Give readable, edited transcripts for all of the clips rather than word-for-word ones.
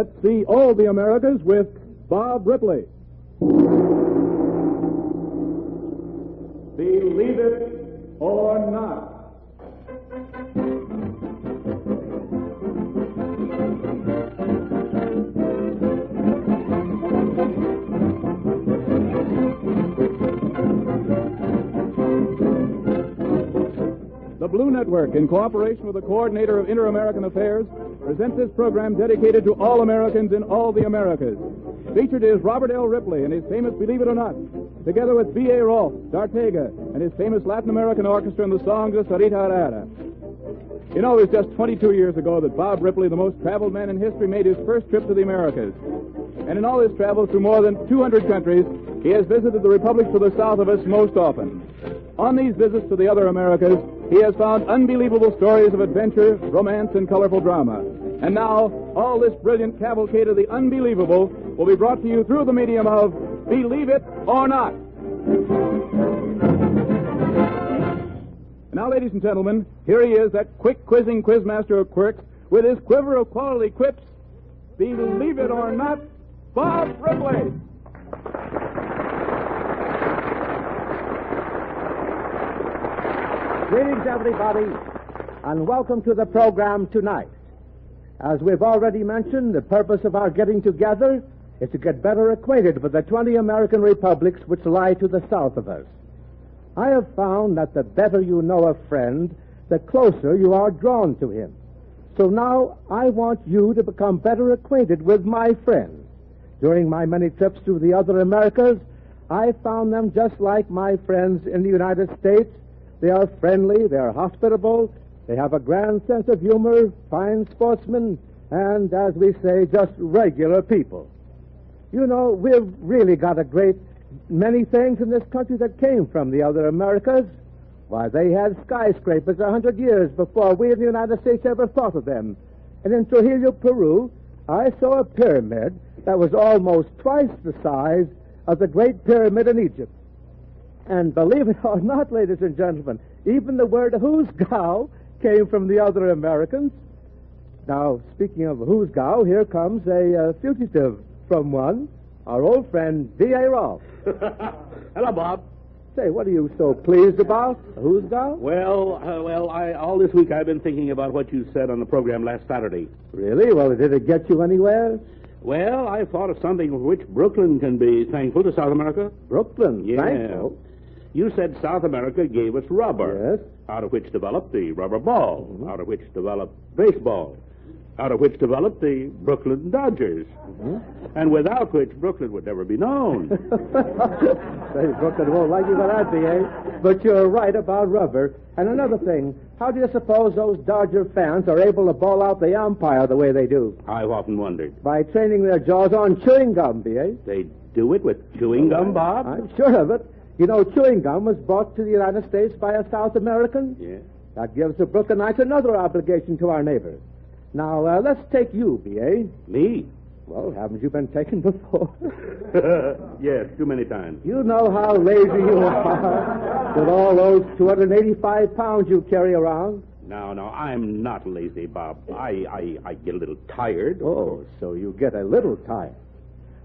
let's see all the Americas with Bob Ripley. Believe it or not. The Blue Network, in cooperation with the Coordinator of Inter-American Affairs, presents this program dedicated to all Americans in all the Americas. Featured is Robert L. Ripley and his famous Believe It or Not, together with B.A. Rolfe, D'Artega, and his famous Latin American orchestra and the songs of Sarita Herrera. You know, it was just 22 years ago that Bob Ripley, the most traveled man in history, made his first trip to the Americas. And in all his travels through more than 200 countries, he has visited the republics to the south of us most often. On these visits to the other Americas, he has found unbelievable stories of adventure, romance, and colorful drama. And now, all this brilliant cavalcade of the unbelievable will be brought to you through the medium of Believe It or Not. Now, ladies and gentlemen, here he is, that quick quizzing quizmaster of quirks, with his quiver of quality quips. Believe it or not, Bob Ripley. Greetings, everybody, and welcome to the program tonight. As we've already mentioned, the purpose of our getting together is to get better acquainted with the 20 American republics which lie to the south of us. I have found that the better you know a friend, the closer you are drawn to him. So now I want you to become better acquainted with my friends. During my many trips through the other Americas, I found them just like my friends in the United States. They are friendly, they are hospitable, they have a grand sense of humor, fine sportsmen, and, as we say, just regular people. You know, we've really got a great many things in this country that came from the other Americas. Why, they had skyscrapers 100 years before we in the United States ever thought of them. And in Trujillo, Peru, I saw a pyramid that was almost twice the size of the Great Pyramid in Egypt. And believe it or not, ladies and gentlemen, even the word hoosgow came from the other Americans. Now, speaking of hoosgow, here comes a fugitive from one, our old friend B.A. Rolfe. Hello, Bob. Say, what are you so pleased about? Hoosgow? Well, all this week I've been thinking about what you said on the program last Saturday. Really? Well, did it get you anywhere? Well, I thought of something for which Brooklyn can be thankful to South America. Brooklyn? Yeah. Thankful? You said South America gave us rubber. Yes. Out of which developed the rubber ball. Mm-hmm. Out of which developed baseball. Out of which developed the Brooklyn Dodgers. Mm-hmm. And without which Brooklyn would never be known. Say, Brooklyn won't like you for that, B.A. But you're right about rubber. And another thing, how do you suppose those Dodger fans are able to ball out the umpire the way they do? I've often wondered. By training their jaws on chewing gum, B.A. They do it with chewing gum, Bob? I'm sure of it. You know, chewing gum was brought to the United States by a South American. Yeah. That gives the Brooklynites another obligation to our neighbors. Now, let's take you, B.A. Me? Well, haven't you been taken before? Yes, too many times. You know how lazy you are with all those 285 pounds you carry around. No, I'm not lazy, Bob. I get a little tired. Oh, so you get a little tired.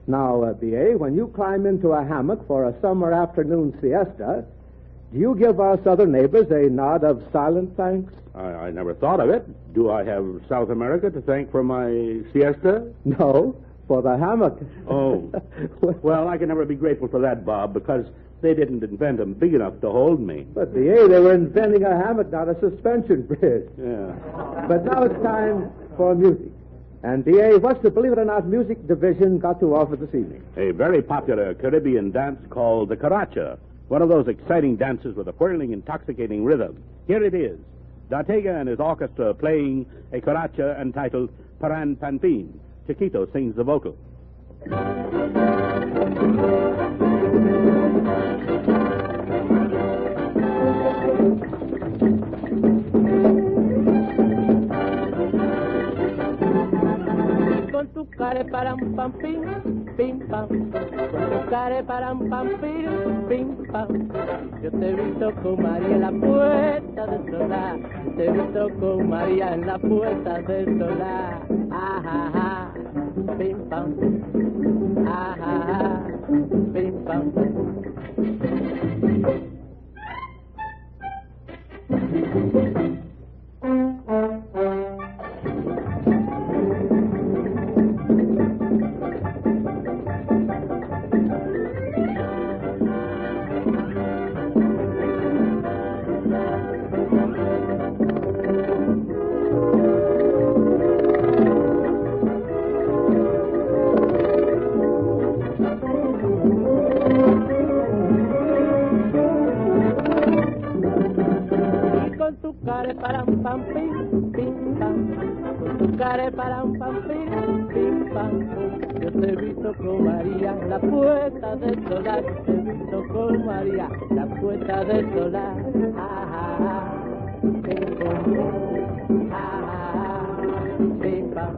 Now, B.A., when you climb into a hammock for a summer afternoon siesta, do you give our southern neighbors a nod of silent thanks? I never thought of it. Do I have South America to thank for my siesta? No, for the hammock. Oh. Well, I can never be grateful for that, Bob, because they didn't invent them big enough to hold me. But, B.A., they were inventing a hammock, not a suspension bridge. Yeah. But now it's time for music. And, B.A., what's the Believe It or Not music division got to offer this evening? A very popular Caribbean dance called the caracha. One of those exciting dances with a whirling, intoxicating rhythm. Here it is. D'Artega and his orchestra playing a caracha entitled Paran Panpin. Chiquito sings the vocal. Con tu care param pam pim pim pam, con tu care param pam pim pam. Yo te he visto con María en la puerta de Solá, te he visto con María en la puerta de Solá. Ah, ah, ah. pim pam. Ah, ah, ah, pim pam. Param pam pim pim pam, con tu cara param pam pim pim pam. Yo te he visto con María, la puerta del solar. Te he visto con María, la puerta del solar. Ah, ah, ah, pim pam, ah, ah, ah, pim pam.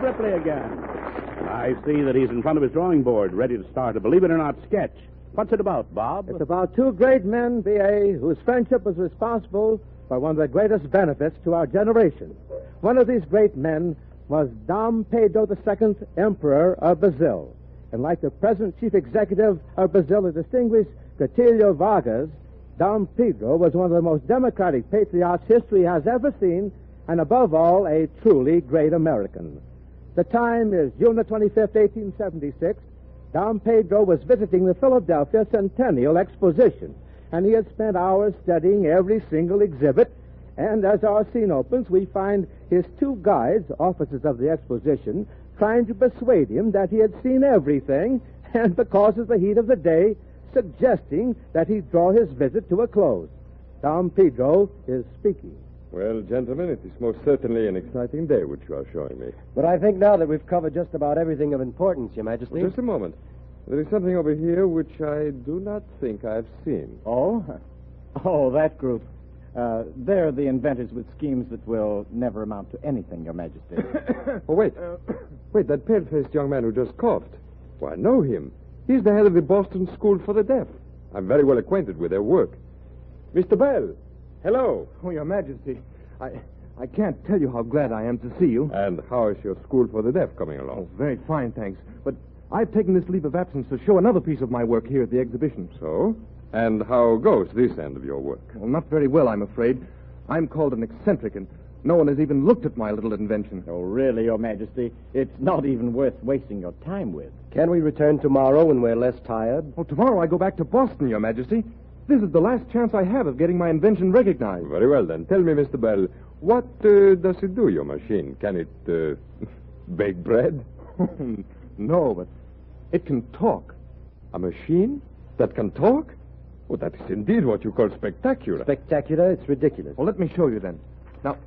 Ripley again. I see that he's in front of his drawing board, ready to start a Believe It or Not sketch. What's it about, Bob? It's about two great men, B.A., whose friendship was responsible for one of the greatest benefits to our generation. One of these great men was Dom Pedro II, Emperor of Brazil. And like the present chief executive of Brazil, the distinguished Getúlio Vargas, Dom Pedro was one of the most democratic patriots history has ever seen, and above all, a truly great American. The time is June the 25th, 1876. Dom Pedro was visiting the Philadelphia Centennial Exposition, and he had spent hours studying every single exhibit. And as our scene opens, we find his two guides, officers of the exposition, trying to persuade him that he had seen everything, and because of the heat of the day, suggesting that he draw his visit to a close. Dom Pedro is speaking. Well, gentlemen, it is most certainly an exciting day which you are showing me. But I think now that we've covered just about everything of importance, Your Majesty. Just a moment. There is something over here which I do not think I've seen. Oh? Oh, that group. They're the inventors with schemes that will never amount to anything, Your Majesty. Oh, wait. Wait, that pale-faced young man who just coughed. Well, I know him. He's the head of the Boston School for the Deaf. I'm very well acquainted with their work. Mr. Bell. Hello. Oh, Your Majesty, I can't tell you how glad I am to see you. And how is your school for the deaf coming along? Oh, very fine, thanks. But I've taken this leave of absence to show another piece of my work here at the exhibition. So? And how goes this end of your work? Well, not very well, I'm afraid. I'm called an eccentric, and no one has even looked at my little invention. Oh, really, Your Majesty? It's not even worth wasting your time with. Can we return tomorrow when we're less tired? Oh, tomorrow I go back to Boston, Your Majesty. This is the last chance I have of getting my invention recognized. Very well, then. Tell me, Mr. Bell, what does it do, your machine? Can it bake bread? No, but it can talk. A machine that can talk? Well, that is indeed what you call spectacular. Spectacular? It's ridiculous. Well, let me show you then. Now,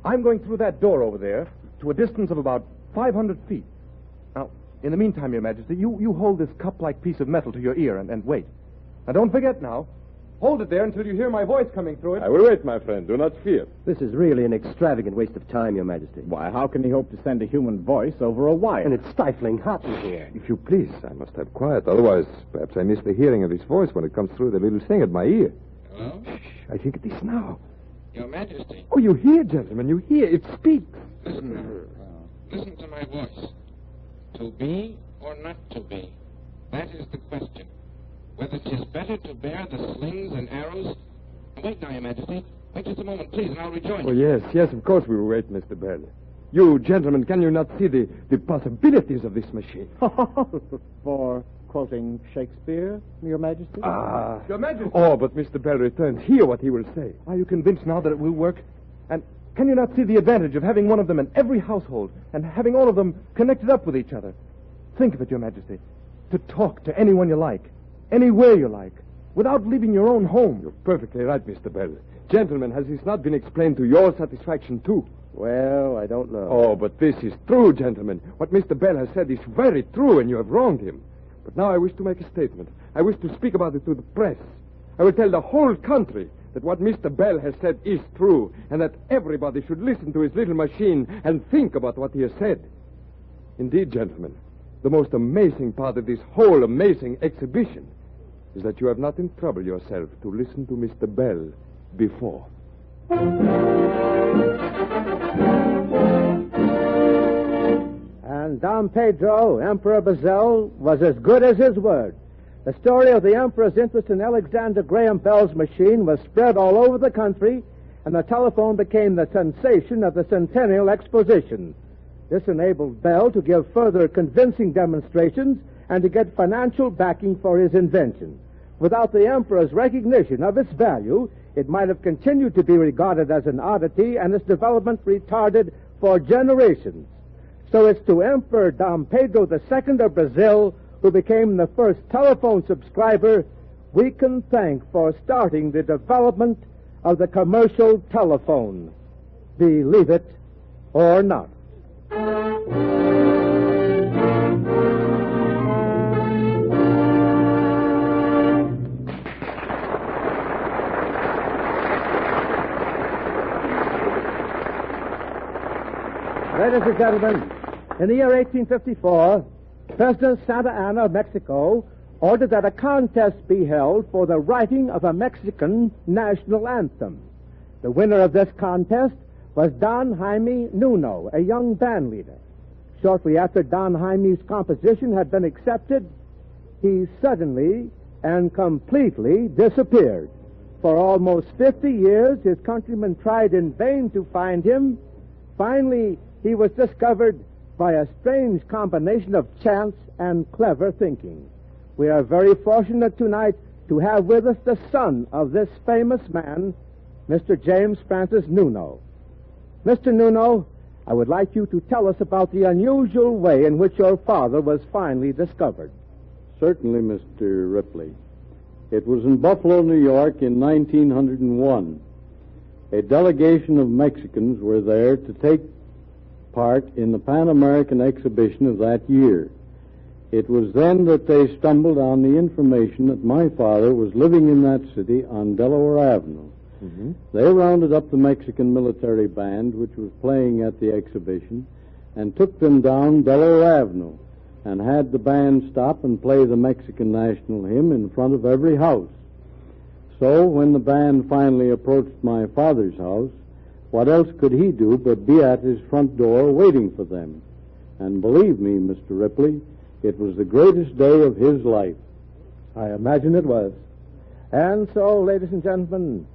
I'm going through that door over there to a distance of about 500 feet. Now, in the meantime, Your Majesty, you hold this cup-like piece of metal to your ear and wait. Now, don't forget now. Hold it there until you hear my voice coming through it. I will wait, my friend. Do not fear. This is really an extravagant waste of time, Your Majesty. Why, how can he hope to send a human voice over a wire? And it's stifling hot in here. If you please, I must have quiet. Otherwise, perhaps I miss the hearing of his voice when it comes through the little thing at my ear. Hello? Shh, I think it is now. Your Majesty. Oh, you hear, gentlemen. You hear. It speaks. Listen to my voice. To be or not to be? That is the question. Whether 'tis better to bear the slings and arrows. Wait now, Your Majesty. Wait just a moment, please, and I'll rejoin Oh, you. yes, of course we will wait, Mr. Bell. You gentlemen, can you not see the possibilities of this machine? For quoting Shakespeare, Your Majesty? Your Majesty. Oh, but Mr. Bell returns. Hear what he will say. Are you convinced now that it will work? And can you not see the advantage of having one of them in every household and having all of them connected up with each other? Think of it, Your Majesty. To talk to anyone you like, anywhere you like, without leaving your own home. You're perfectly right, Mr. Bell. Gentlemen, has this not been explained to your satisfaction, too? Well, I don't know. Oh, but this is true, gentlemen. What Mr. Bell has said is very true, and you have wronged him. But now I wish to make a statement. I wish to speak about it to the press. I will tell the whole country that what Mr. Bell has said is true, and that everybody should listen to his little machine and think about what he has said. Indeed, gentlemen, the most amazing part of this whole amazing exhibition is that you have not troubled yourself to listen to Mr. Bell before. And Dom Pedro, Emperor Brazil, was as good as his word. The story of the Emperor's interest in Alexander Graham Bell's machine was spread all over the country, and the telephone became the sensation of the Centennial Exposition. This enabled Bell to give further convincing demonstrations and to get financial backing for his invention. Without the Emperor's recognition of its value, it might have continued to be regarded as an oddity and its development retarded for generations. So it's to Emperor Dom Pedro II of Brazil, who became the first telephone subscriber, we can thank for starting the development of the commercial telephone. Believe it or not. Ladies and gentlemen, in the year 1854, President Santa Anna of Mexico ordered that a contest be held for the writing of a Mexican national anthem. The winner of this contest was Don Jaime Nuno, a young band leader. Shortly after Don Jaime's composition had been accepted, he suddenly and completely disappeared. For almost 50 years, his countrymen tried in vain to find him. Finally, he was discovered by a strange combination of chance and clever thinking. We are very fortunate tonight to have with us the son of this famous man, Mr. James Francis Nuno. Mr. Nuno, I would like you to tell us about the unusual way in which your father was finally discovered. Certainly, Mr. Ripley. It was in Buffalo, New York in 1901. A delegation of Mexicans were there to take part in the Pan American exhibition of that year. It was then that they stumbled on the information that my father was living in that city on Delaware Avenue. Mm-hmm. They rounded up the Mexican military band, which was playing at the exhibition, and took them down Delaware Avenue and had the band stop and play the Mexican national hymn in front of every house. So when the band finally approached my father's house, what else could he do but be at his front door waiting for them? And believe me, Mr. Ripley, it was the greatest day of his life. I imagine it was. And so, ladies and gentlemen,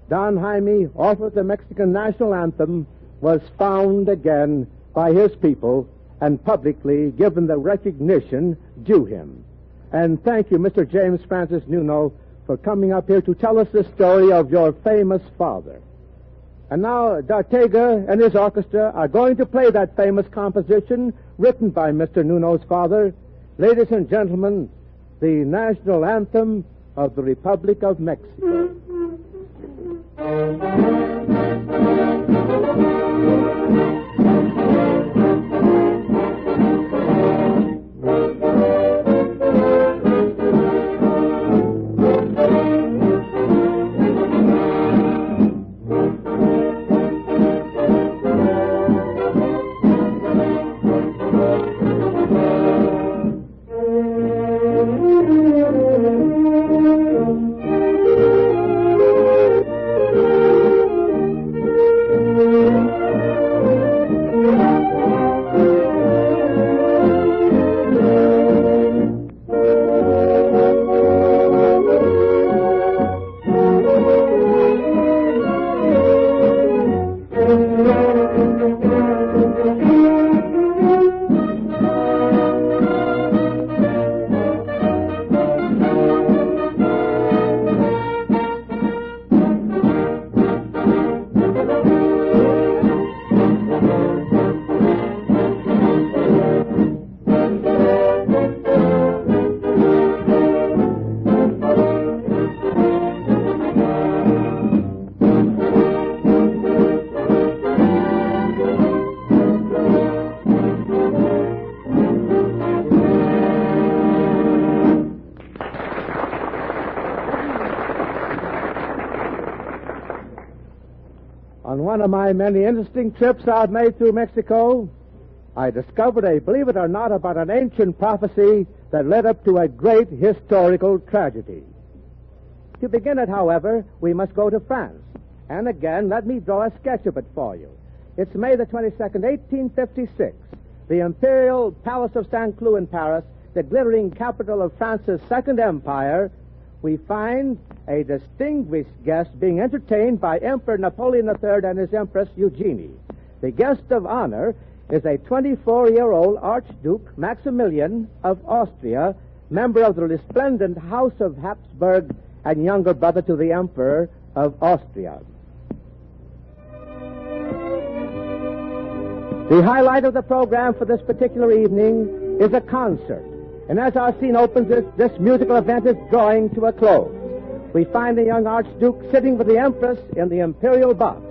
Don Jaime, author of the Mexican national anthem, was found again by his people and publicly given the recognition due him. And thank you, Mr. James Francis Nuno, for coming up here to tell us the story of your famous father. And now D'Artega and his orchestra are going to play that famous composition written by Mr. Nuno's father. Ladies and gentlemen, the national anthem of the Republic of Mexico. one of my many interesting trips I've made through Mexico, I discovered a, believe it or not, about an ancient prophecy that led up to a great historical tragedy. To begin it, however, we must go to France. And again, let me draw a sketch of it for you. It's May the 22nd, 1856. The Imperial Palace of St. Cloud in Paris, the glittering capital of France's Second Empire, we find a distinguished guest being entertained by Emperor Napoleon III and his Empress Eugenie. The guest of honor is a 24-year-old Archduke Maximilian of Austria, member of the resplendent House of Habsburg and younger brother to the Emperor of Austria. The highlight of the program for this particular evening is a concert. And as our scene opens, this musical event is drawing to a close. We find the young Archduke sitting with the Empress in the Imperial box.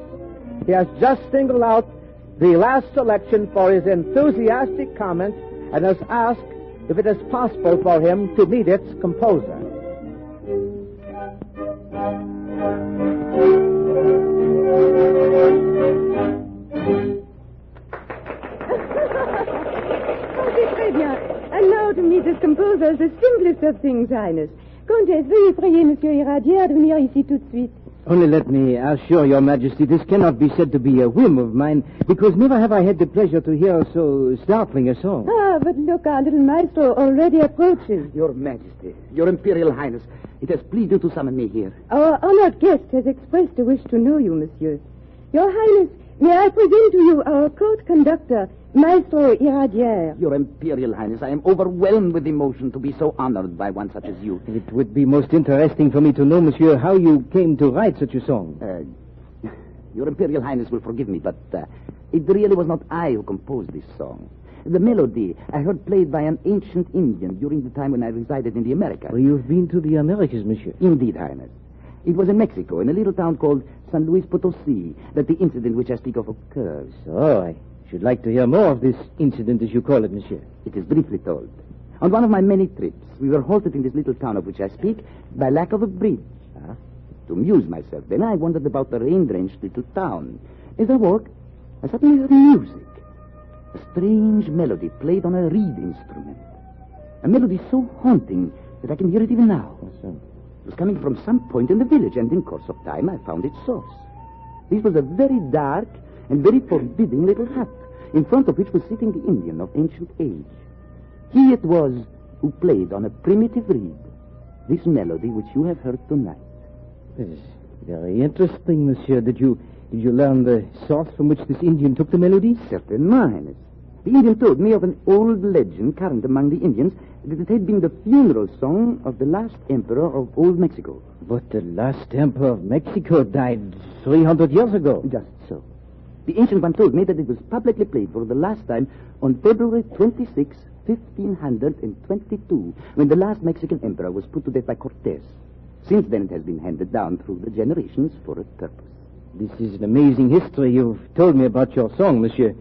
He has just singled out the last selection for his enthusiastic comment and has asked if it is possible for him to meet its composer. Allow to meet this composer is the simplest of things, Highness. Comtesse, veuillez prier Monsieur Iradier de venir ici tout de suite. Only let me assure your Majesty, this cannot be said to be a whim of mine, because never have I had the pleasure to hear so startling a song. Ah, but look, our little maestro already approaches. Your Majesty, Your Imperial Highness, it has pleased you to summon me here. Our honored guest has expressed a wish to know you, Monsieur. Your Highness, may I present to you our court conductor, Maestro Iradier. Your Imperial Highness, I am overwhelmed with emotion to be so honored by one such as you. It would be most interesting for me to know, Monsieur, how you came to write such a song. Your Imperial Highness will forgive me, but it really was not I who composed this song. The melody I heard played by an ancient Indian during the time when I resided in the Americas. Well, you've been to the Americas, Monsieur. Indeed, Highness. It was in Mexico, in a little town called San Luis Potosi, that the incident which I speak of occurs. So, I should like to hear more of this incident, as you call it, Monsieur. It is briefly told. On one of my many trips, we were halted in this little town of which I speak by lack of a bridge. To amuse myself, then I wandered about the rain-drenched little town. As I walked, I suddenly heard music. A strange melody played on a reed instrument. A melody so haunting that I can hear it even now. It was coming from some point in the village, and in course of time I found its source. This was a very dark and very forbidding little hut, in front of which was sitting the Indian of ancient age. He it was who played on a primitive reed this melody which you have heard tonight. This is very interesting, Monsieur. Did you learn the source from which this Indian took the melody? Certainly, Highness. The Indian told me of an old legend current among the Indians that it had been the funeral song of the last emperor of old Mexico. But the last emperor of Mexico died 300 years ago. Just so. The ancient one told me that it was publicly played for the last time on February 26, 1522, when the last Mexican emperor was put to death by Cortez. Since then, it has been handed down through the generations for a purpose. This is an amazing history you've told me about your song, Monsieur.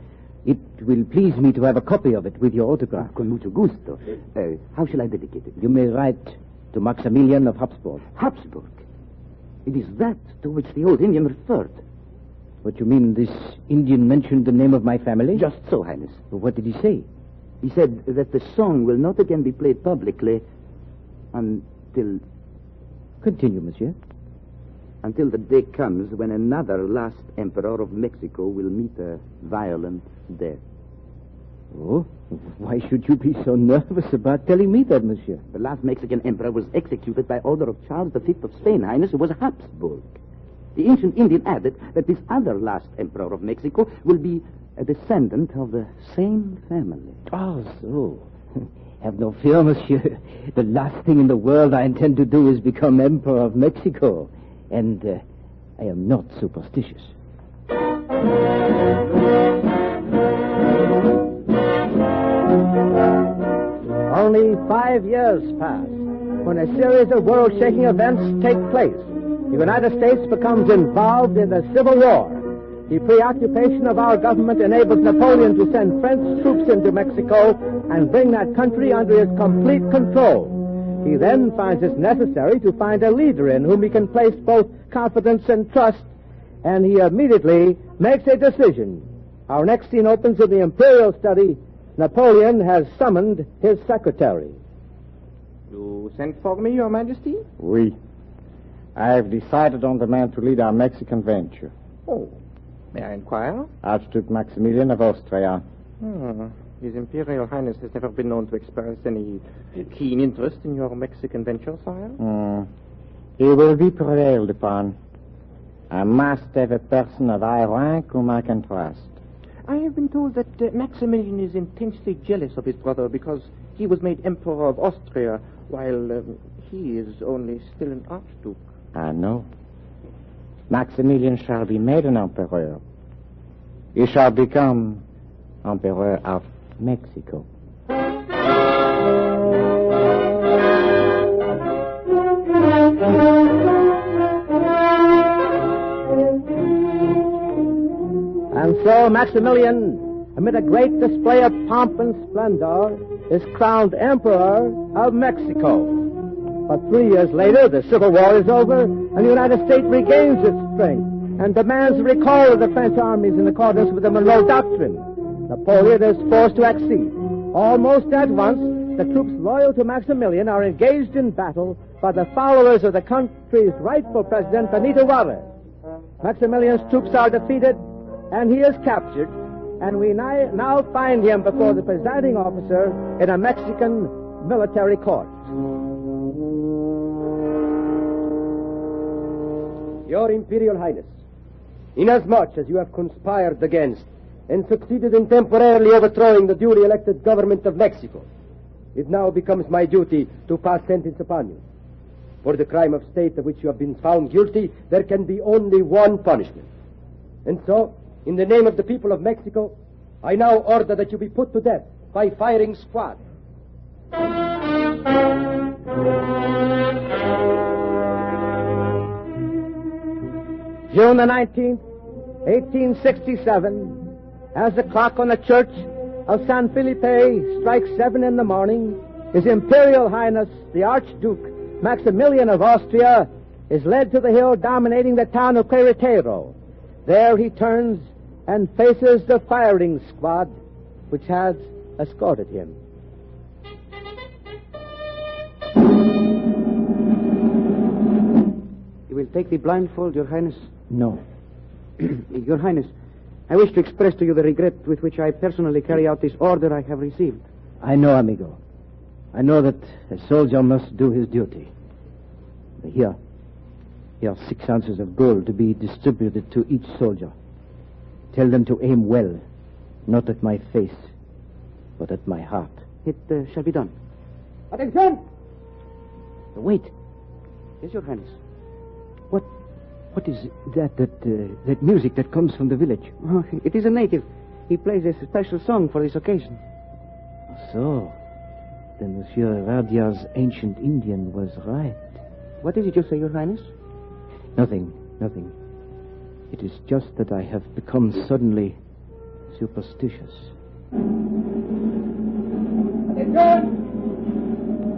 It will please me to have a copy of it with your autograph. Con mucho gusto. How shall I dedicate it? You may write to Maximilian of Habsburg. Habsburg? It is that to which the old Indian referred. What you mean, this Indian mentioned the name of my family? Just so, Highness. What did he say? He said that the song will not again be played publicly until... Continue, Monsieur. Until the day comes when another last emperor of Mexico will meet a violent death. Oh, why should you be so nervous about telling me that, Monsieur? The last Mexican emperor was executed by order of Charles V of Spain, Highness, who was a Habsburg. The ancient Indian added that this other last emperor of Mexico will be a descendant of the same family. Oh, so. Have no fear, Monsieur. The last thing in the world I intend to do is become Emperor of Mexico. And I am not superstitious. Only 5 years pass when a series of world-shaking events take place. The United States becomes involved in a civil war. The preoccupation of our government enables Napoleon to send French troops into Mexico and bring that country under his complete control. He then finds it necessary to find a leader in whom he can place both confidence and trust and he immediately makes a decision. Our next scene opens in the Imperial study. Napoleon has summoned his secretary. You sent for me, Your Majesty? Oui. I have decided on the man to lead our Mexican venture. Oh, may I inquire? Archduke Maximilian of Austria. His Imperial Highness has never been known to express any keen interest in your Mexican venture, sire? He will be prevailed upon. I must have a person of high rank whom I can trust. I have been told that Maximilian is intensely jealous of his brother because he was made Emperor of Austria while he is only still an Archduke. I know. Maximilian shall be made an emperor. He shall become Emperor of Mexico. And so Maximilian, amid a great display of pomp and splendor, is crowned Emperor of Mexico. But 3 years later, the Civil War is over, and the United States regains its strength and demands the recall of the French armies in accordance with the Monroe Doctrine. Napoleon is forced to accede. Almost at once, the troops loyal to Maximilian are engaged in battle by the followers of the country's rightful president, Benito Juarez. Maximilian's troops are defeated, and he is captured, and we now find him before the presiding officer in a Mexican military court. Your Imperial Highness, inasmuch as you have conspired against and succeeded in temporarily overthrowing the duly elected government of Mexico, it now becomes my duty to pass sentence upon you. For the crime of state of which you have been found guilty, there can be only one punishment. And so, in the name of the people of Mexico, I now order that you be put to death by firing squad. June the 19th, 1867, as the clock on the church of San Felipe strikes 7 in the morning, His Imperial Highness, the Archduke Maximilian of Austria, is led to the hill dominating the town of Queretaro. There he turns and faces the firing squad which has escorted him. You will take the blindfold, Your Highness? No. Your Highness, I wish to express to you the regret with which I personally carry out this order I have received. I know, amigo. I know that a soldier must do his duty. Here are 6 ounces of gold to be distributed to each soldier. Tell them to aim well, not at my face, but at my heart. It shall be done. Attention! Wait. Yes, Your Highness. What is that music that comes from the village? Oh, it is a native. He plays a special song for this occasion. So, then Monsieur Radia's ancient Indian was right. What is it you say, Your Highness? Nothing. It is just that I have become suddenly superstitious. Attention!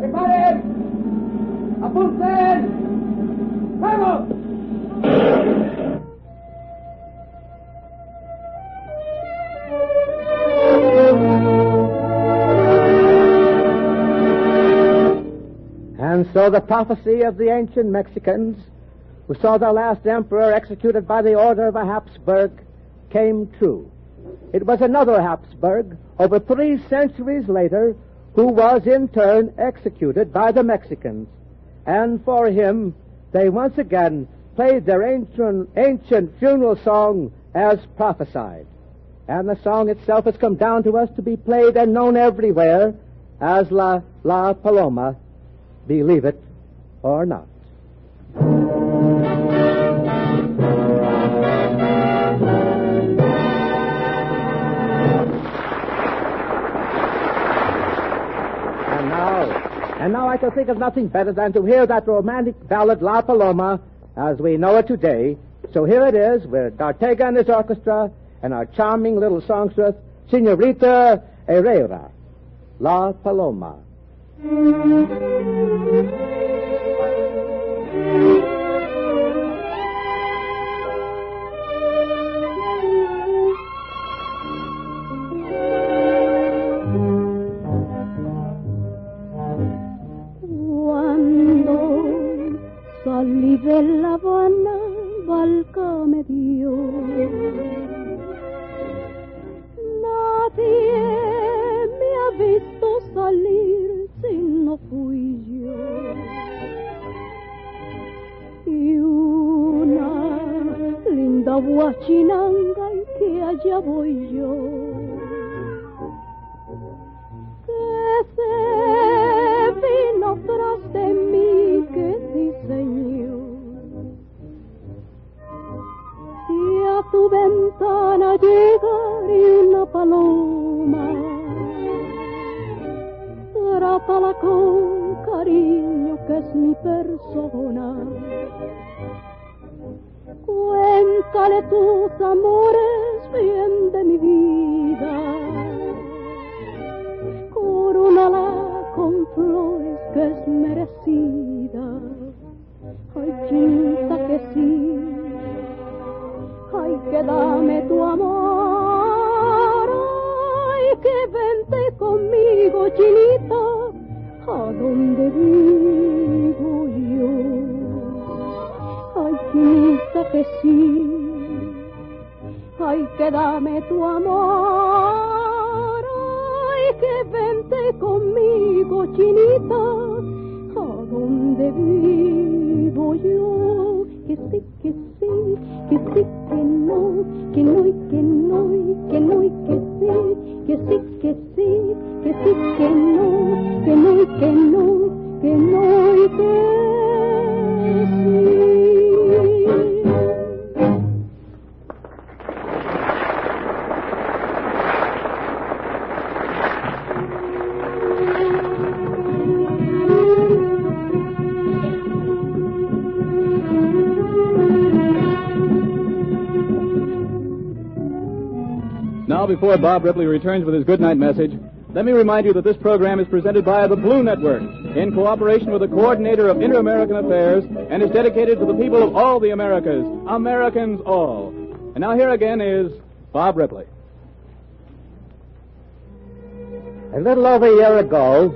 Preparen! Apunten! Vamos! And so the prophecy of the ancient Mexicans, who saw their last emperor executed by the order of a Habsburg, came true. It was another Habsburg, over 3 centuries later, who was in turn executed by the Mexicans. And for him, they once again played their ancient funeral song as prophesied. And the song itself has come down to us to be played and known everywhere as La Paloma, believe it or not. And now I can think of nothing better than to hear that romantic ballad La Paloma as we know it today. So here it is with Ortega and his orchestra and our charming little songstress, Senorita Herrera, La Paloma. salí de La Habana, válgame Dios. Nadie me ha visto salir si no fui yo. Y una linda guachinanga y que allá voy yo. Que se vino tras de mí, que sí señor. Si a tu ventana llega una paloma, trátala con cariño que es mi persona. Cuéntale tus amores bien de mi vida. Corónala con flores que es merecida. Ay, chinita que sí. Ay, que dame tu amor. Ay, que vente conmigo, chinita, a donde vivo yo. Ay, chinita que sí. Ay, que dame tu amor. Ay, que vente conmigo, chinita, a donde vivo yo. Que sí, que sí, que sí, que no, que no y que no y que no y que sí, que sí, que sí, que sí, que no y que no, que no y que sí. Now, before Bob Ripley returns with his goodnight message, let me remind you that this program is presented by the Blue Network in cooperation with the Coordinator of Inter-American Affairs and is dedicated to the people of all the Americas, Americans all. And now here again is Bob Ripley. A little over a year ago,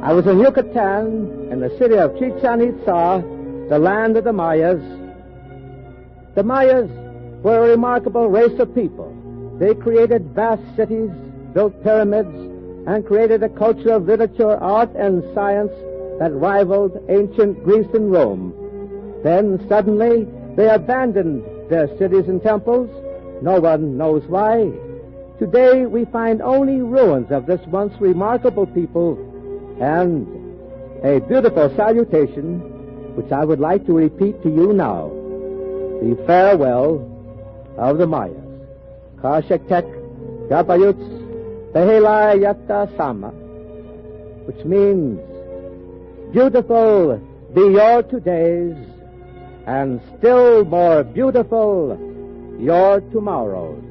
I was in Yucatan, in the city of Chichen Itza, the land of the Mayas. The Mayas were a remarkable race of people. They created vast cities, built pyramids, and created a culture of literature, art, and science that rivaled ancient Greece and Rome. Then, suddenly, they abandoned their cities and temples. No one knows why. Today, we find only ruins of this once remarkable people and a beautiful salutation, which I would like to repeat to you now. The farewell of the Mayas. Kashektek Yapayuts Tehela Yatta Sama, which means beautiful be your todays and still more beautiful your tomorrows.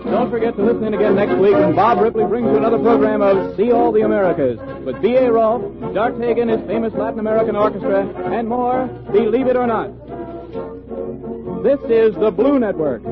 Don't forget to listen in again next week when Bob Ripley brings you another program of See All the Americas with B.A. Rolfe, Dart Hagen, his famous Latin American orchestra, and more, believe it or not. This is the Blue Network.